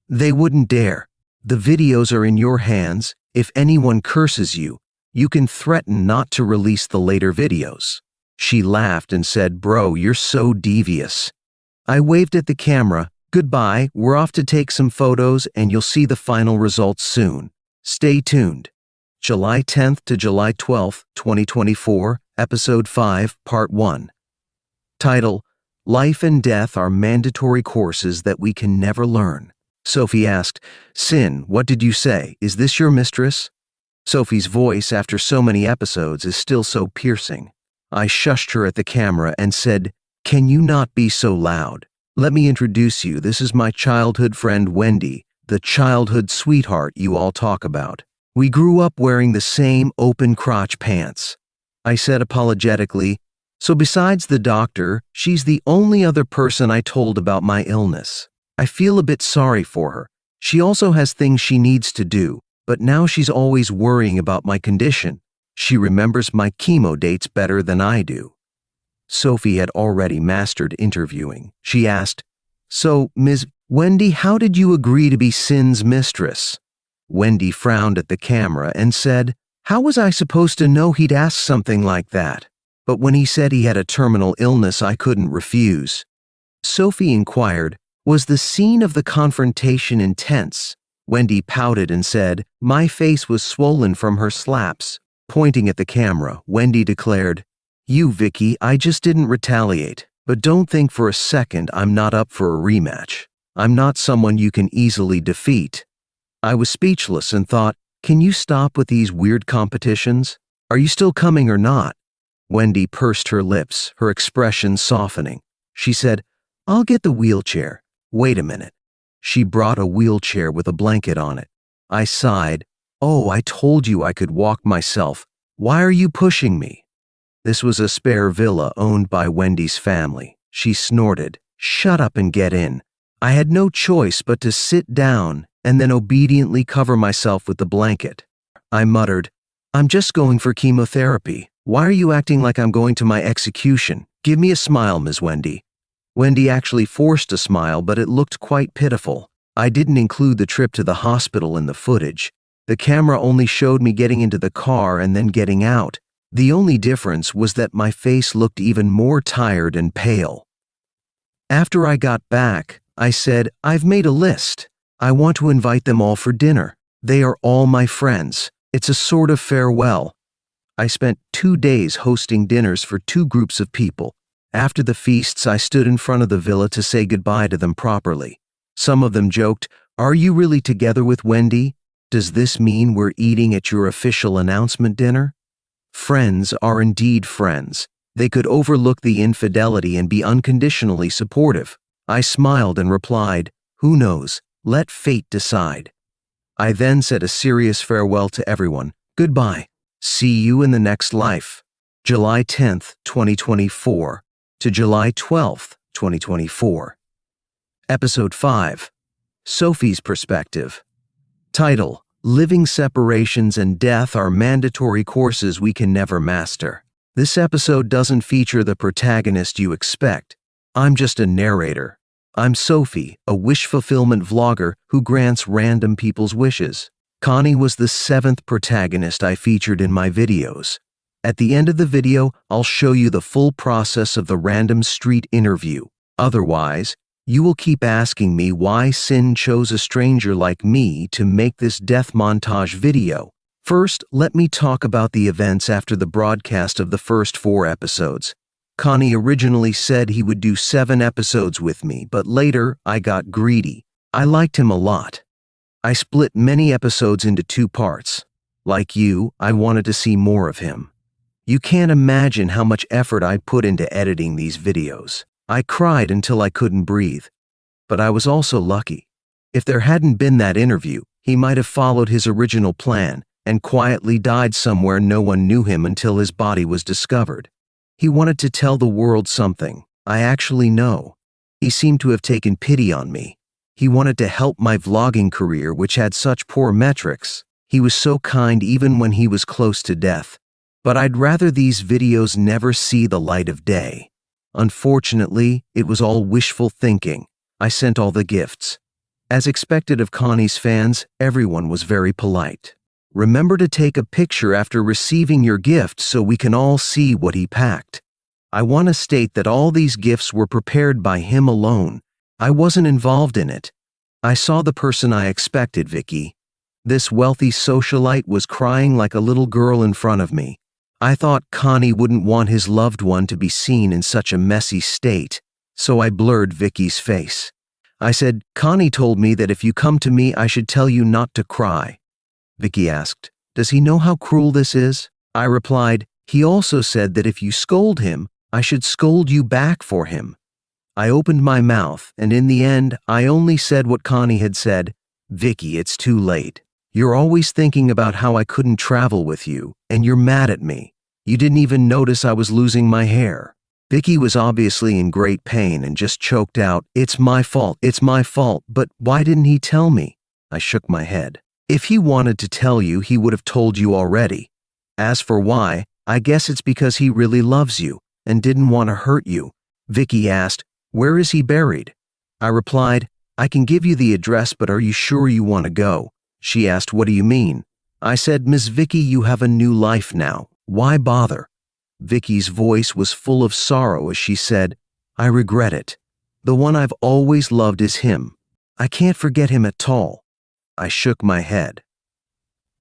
"They wouldn't dare. The videos are in your hands. If anyone curses you, you can threaten not to release the later videos." She laughed and said, "Bro, you're so devious." I waved at the camera. "Goodbye, we're off to take some photos and you'll see the final results soon. Stay tuned." July 10th to July 12th, 2024, Episode 5, Part 1. Title: Life and Death Are Mandatory Courses That We Can Never Learn. Sophie asked, "Sin, what did you say? Is this your mistress?" Sophie's voice, after so many episodes, is still so piercing. I shushed her at the camera and said, "Can you not be so loud? Let me introduce you. This is my childhood friend Wendy, the childhood sweetheart you all talk about. We grew up wearing the same open crotch pants." I said apologetically, "So besides the doctor, she's the only other person I told about my illness. I feel a bit sorry for her. She also has things she needs to do, but now she's always worrying about my condition. She remembers my chemo dates better than I do." Sophie had already mastered interviewing. She asked, "So, Ms. Wendy, how did you agree to be Sin's mistress?" Wendy frowned at the camera and said, "How was I supposed to know he'd ask something like that? But when he said he had a terminal illness, I couldn't refuse." Sophie inquired, "Was the scene of the confrontation intense?" Wendy pouted and said, "My face was swollen from her slaps." Pointing at the camera, Wendy declared, "You, Vicky, I just didn't retaliate. But don't think for a second I'm not up for a rematch. I'm not someone you can easily defeat." I was speechless and thought, can you stop with these weird competitions? Are you still coming or not? Wendy pursed her lips, her expression softening. She said, "I'll get the wheelchair. Wait a minute." She brought a wheelchair with a blanket on it. I sighed. "Oh, I told you I could walk myself. Why are you pushing me?" This was a spare villa owned by Wendy's family. She snorted, "Shut up and get in." I had no choice but to sit down and then obediently cover myself with the blanket. I muttered, "I'm just going for chemotherapy. Why are you acting like I'm going to my execution? Give me a smile, Ms. Wendy." Wendy actually forced a smile, but it looked quite pitiful. I didn't include the trip to the hospital in the footage. The camera only showed me getting into the car and then getting out. The only difference was that my face looked even more tired and pale. After I got back, I said, "I've made a list. I want to invite them all for dinner. They are all my friends. It's a sort of farewell." I spent 2 days hosting dinners for 2 groups of people. After the feasts, I stood in front of the villa to say goodbye to them properly. Some of them joked, "Are you really together with Wendy? Does this mean we're eating at your official announcement dinner?" Friends are indeed friends. They could overlook the infidelity and be unconditionally supportive. I smiled and replied, "Who knows? Let fate decide." I then said a serious farewell to everyone. "Goodbye. See you in the next life." July 10th, 2024 to July 12th, 2024. Episode 5. Sophie's Perspective. Title: Living Separations and Death Are Mandatory Courses We Can Never Master. This episode doesn't feature the protagonist you expect. I'm just a narrator. I'm Sophie, a wish fulfillment vlogger who grants random people's wishes. Connie was the 7th protagonist I featured in my videos. At the end of the video, I'll show you the full process of the random street interview. Otherwise, you will keep asking me why Sin chose a stranger like me to make this death montage video. First, let me talk about the events after the broadcast of the first 4 episodes. Connie originally said he would do 7 episodes with me, but later I got greedy. I liked him a lot. I split many episodes into 2 parts. Like you, I wanted to see more of him. You can't imagine how much effort I put into editing these videos. I cried until I couldn't breathe. But I was also lucky. If there hadn't been that interview, he might have followed his original plan and quietly died somewhere no one knew him until his body was discovered. He wanted to tell the world something I actually know. He seemed to have taken pity on me. He wanted to help my vlogging career, which had such poor metrics. He was so kind even when he was close to death. But I'd rather these videos never see the light of day. Unfortunately, it was all wishful thinking. I sent all the gifts. As expected of Connie's fans, everyone was very polite. Remember to take a picture after receiving your gift so we can all see what he packed. I want to state that all these gifts were prepared by him alone. I wasn't involved in it. I saw the person I expected, Vicky. This wealthy socialite was crying like a little girl in front of me. I thought Connie wouldn't want his loved one to be seen in such a messy state, so I blurred Vicky's face. I said, "Connie told me that if you come to me, I should tell you not to cry." Vicky asked, "Does he know how cruel this is?" I replied, "He also said that if you scold him, I should scold you back for him." I opened my mouth, and in the end, I only said what Connie had said, "Vicky, it's too late. You're always thinking about how I couldn't travel with you, and you're mad at me. You didn't even notice I was losing my hair." Vicky was obviously in great pain and just choked out, it's my fault, but why didn't he tell me?" I shook my head. "If he wanted to tell you, he would have told you already. As for why, I guess it's because he really loves you and didn't want to hurt you." Vicky asked, "Where is he buried?" I replied, "I can give you the address, but are you sure you want to go?" She asked, "What do you mean?" I said, "Miss Vicky, you have a new life now. Why bother?" Vicky's voice was full of sorrow as she said, "I regret it. The one I've always loved is him. I can't forget him at all." I shook my head.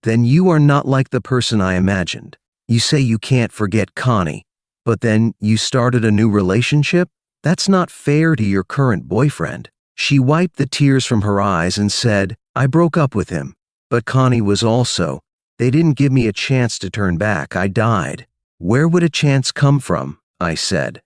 "Then you are not like the person I imagined. You say you can't forget Connie, but then you started a new relationship? That's not fair to your current boyfriend." She wiped the tears from her eyes and said, "I broke up with him, but Connie was also. They didn't give me a chance to turn back. I died." "Where would a chance come from?" I said.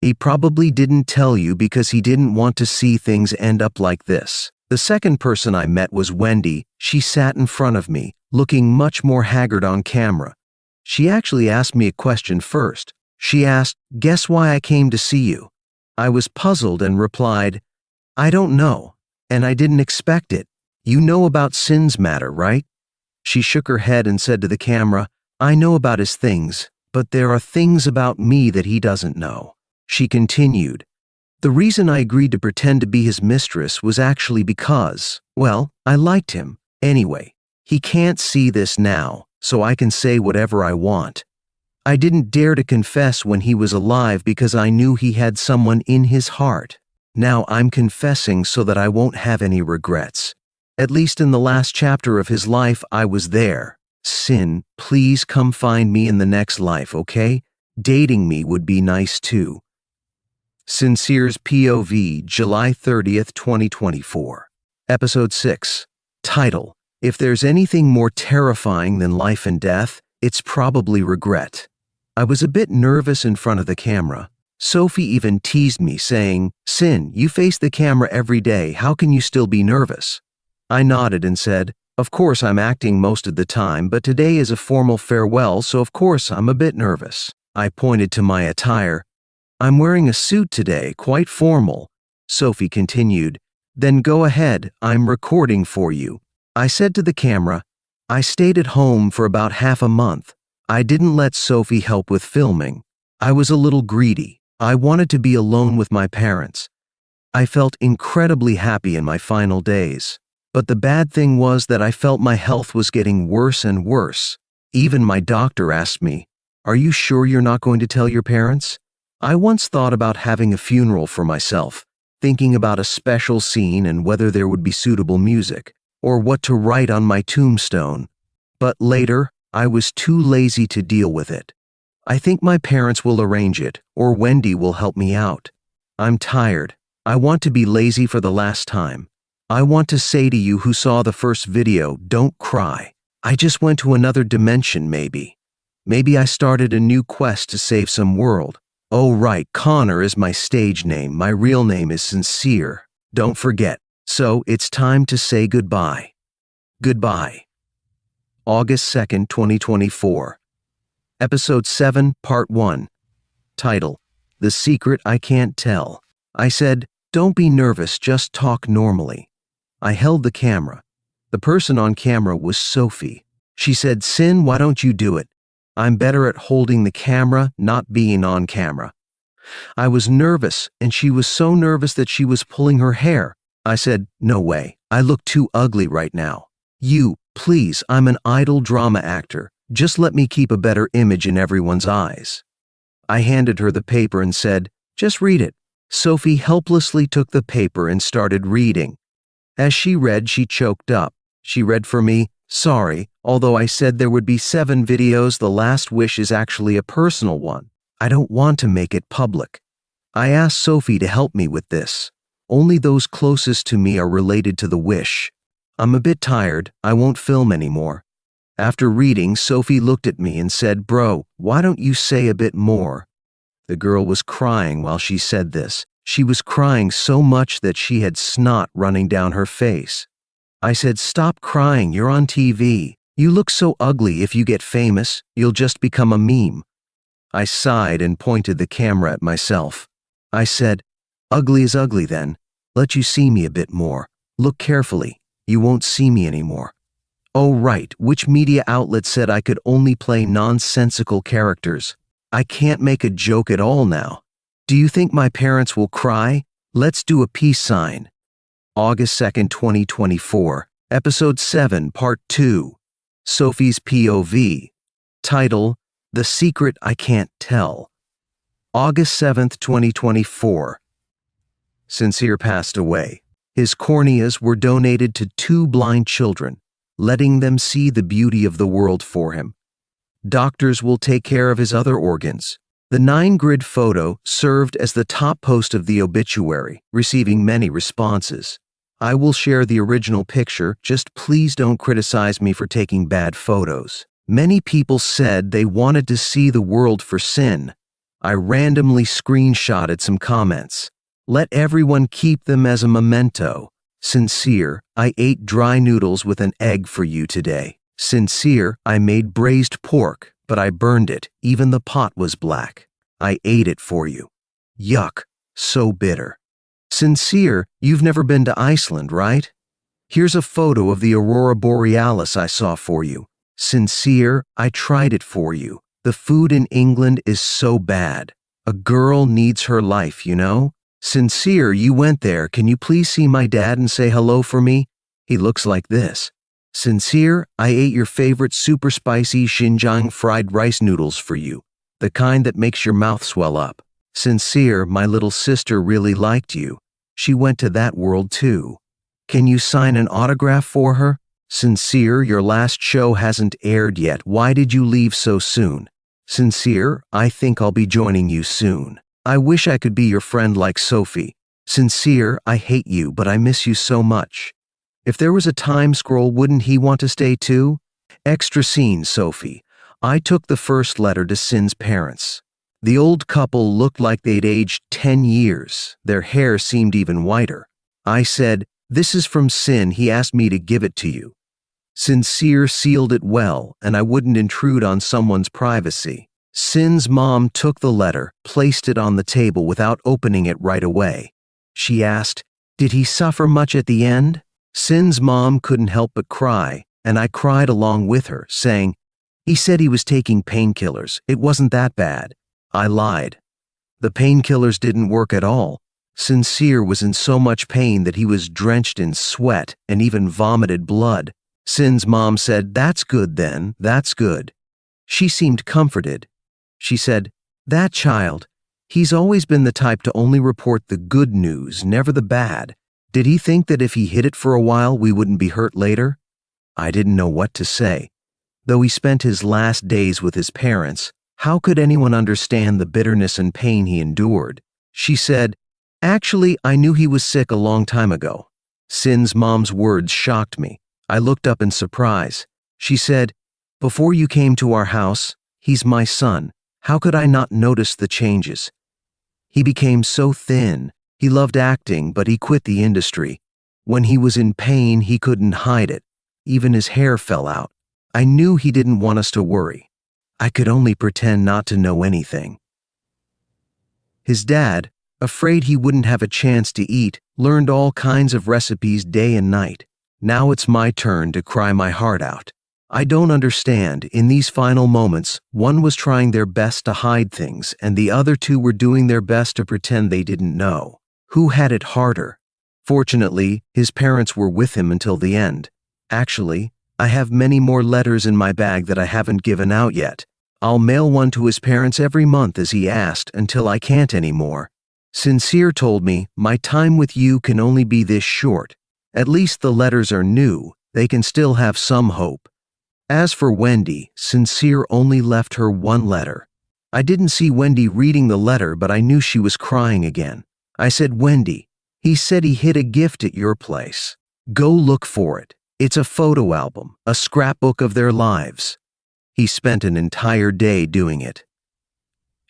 "He probably didn't tell you because he didn't want to see things end up like this." The second person I met was Wendy. She sat in front of me, looking much more haggard on camera. She actually asked me a question first. She asked, "Guess why I came to see you?" I was puzzled and replied, "I don't know, and I didn't expect it. You know about Sin's matter, right?" She shook her head and said to the camera, "I know about his things, but there are things about me that he doesn't know." She continued, "The reason I agreed to pretend to be his mistress was actually because, well, I liked him. Anyway, he can't see this now, so I can say whatever I want. I didn't dare to confess when he was alive because I knew he had someone in his heart. Now I'm confessing so that I won't have any regrets. At least in the last chapter of his life, I was there. Sin, please come find me in the next life, okay? Dating me would be nice too." Sincere's POV, July 30th, 2024. Episode 6. Title: If there's anything more terrifying than life and death, it's probably regret. I was a bit nervous in front of the camera. Sophie even teased me, saying, "Sin, you face the camera every day, how can you still be nervous?" I nodded and said, "Of course I'm acting most of the time, but today is a formal farewell, so of course I'm a bit nervous." I pointed to my attire. "I'm wearing a suit today, quite formal." Sophie continued, "Then go ahead, I'm recording for you." I said to the camera, "I stayed at home for about half a month. I didn't let Sophie help with filming. I was a little greedy. I wanted to be alone with my parents. I felt incredibly happy in my final days. But the bad thing was that I felt my health was getting worse and worse. Even my doctor asked me, 'Are you sure you're not going to tell your parents?' I once thought about having a funeral for myself, thinking about a special scene and whether there would be suitable music, or what to write on my tombstone. But later, I was too lazy to deal with it. I think my parents will arrange it, or Wendy will help me out. I'm tired. I want to be lazy for the last time. I want to say to you who saw the first video, don't cry. I just went to another dimension maybe. Maybe I started a new quest to save some world. Oh right, Connor is my stage name. My real name is Sincere. Don't forget. So it's time to say goodbye. Goodbye." August 2nd, 2024. Episode 7, Part 1. Title: The Secret I Can't Tell. I said, "Don't be nervous, just talk normally." I held the camera. The person on camera was Sophie. She said, "Sin, why don't you do it? I'm better at holding the camera, not being on camera." I was nervous, and she was so nervous that she was pulling her hair. I said, "No way. I look too ugly right now. Please, I'm an idol drama actor. Just let me keep a better image in everyone's eyes." I handed her the paper and said, "Just read it." Sophie helplessly took the paper and started reading. As she read, she choked up. She read for me, "Sorry, although I said there would be 7 videos, the last wish is actually a personal one. I don't want to make it public. I asked Sophie to help me with this. Only those closest to me are related to the wish. I'm a bit tired, I won't film anymore." After reading, Sophie looked at me and said, "Bro, why don't you say a bit more?" The girl was crying while she said this. She was crying so much that she had snot running down her face. I said, "Stop crying, you're on TV. You look so ugly. If you get famous, you'll just become a meme." I sighed and pointed the camera at myself. I said, "Ugly is ugly then. Let you see me a bit more. Look carefully. You won't see me anymore." Oh right, which media outlet said I could only play nonsensical characters? I can't make a joke at all now. Do you think my parents will cry? Let's do a peace sign. August 2nd, 2024, Episode 7, Part 2. Sophie's POV. Title, The Secret I Can't Tell. August 7th, 2024. Sincere passed away. His corneas were donated to 2 blind children, letting them see the beauty of the world for him. Doctors will take care of his other organs. The 9-grid photo served as the top post of the obituary, receiving many responses. I will share the original picture, just please don't criticize me for taking bad photos. Many people said they wanted to see the world for Sin. I randomly screenshotted some comments. Let everyone keep them as a memento. Sincere, I ate dry noodles with an egg for you today. Sincere, I made braised pork, but I burned it. Even the pot was black. I ate it for you. Yuck, so bitter. Sincere, you've never been to Iceland, right? Here's a photo of the aurora borealis I saw for you. Sincere, I tried it for you. The food in England is so bad. A girl needs her life, you know? Sincere, you went there. Can you please see my dad and say hello for me? He looks like this. Sincere, I ate your favorite super spicy Xinjiang fried rice noodles for you, the kind that makes your mouth swell up. Sincere, my little sister really liked you. She went to that world too. Can you sign an autograph for her? Sincere, your last show hasn't aired yet. Why did you leave so soon? Sincere, I think I'll be joining you soon. I wish I could be your friend like Sophie. Sincere, I hate you, but I miss you so much. If there was a time scroll, wouldn't he want to stay too? Extra scene, Sophie. I took the first letter to Sin's parents. The old couple looked like they'd aged 10 years. Their hair seemed even whiter. I said, "This is from Sin. He asked me to give it to you." Sincere sealed it well, and I wouldn't intrude on someone's privacy. Sin's mom took the letter, placed it on the table without opening it right away. She asked, "Did he suffer much at the end?" Sin's mom couldn't help but cry, and I cried along with her, saying, "He said he was taking painkillers. It wasn't that bad." I lied. The painkillers didn't work at all. Sincere was in so much pain that he was drenched in sweat and even vomited blood. Sin's mom said, "That's good then, that's good." She seemed comforted. She said, "That child, he's always been the type to only report the good news, never the bad. Did he think that if he hid it for a while, we wouldn't be hurt later?" I didn't know what to say. Though he spent his last days with his parents, how could anyone understand the bitterness and pain he endured? She said, "Actually, I knew he was sick a long time ago." Sin's mom's words shocked me. I looked up in surprise. She said, "Before you came to our house, he's my son. How could I not notice the changes? He became so thin. He loved acting, but he quit the industry. When he was in pain, he couldn't hide it. Even his hair fell out. I knew he didn't want us to worry. I could only pretend not to know anything." His dad, afraid he wouldn't have a chance to eat, learned all kinds of recipes day and night. Now it's my turn to cry my heart out. I don't understand. In these final moments, one was trying their best to hide things, and the other two were doing their best to pretend they didn't know. Who had it harder? Fortunately, his parents were with him until the end. Actually, I have many more letters in my bag that I haven't given out yet. I'll mail one to his parents every month as he asked until I can't anymore. Sincere told me, my time with you can only be this short. At least the letters are new. They can still have some hope. As for Wendy, Sincere only left her one letter. I didn't see Wendy reading the letter, but I knew she was crying again. I said, Wendy, he said he hid a gift at your place. Go look for it. It's a photo album, a scrapbook of their lives. He spent an entire day doing it.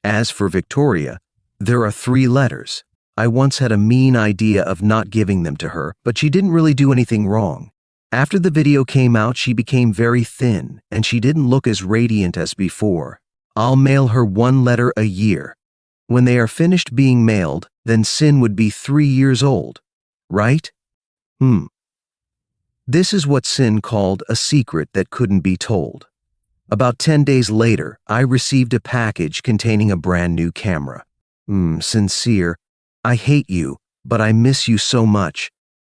As for Victoria, there are 3 letters. I once had a mean idea of not giving them to her, but she didn't really do anything wrong. After the video came out, she became very thin, and she didn't look as radiant as before. I'll mail her 1 letter a year. When they are finished being mailed, then Sin would be 3 years old. Right? This is what Sin called a secret that couldn't be told. About 10 days later, I received a package containing a brand new camera. Sincere, I hate you, but I miss you so much.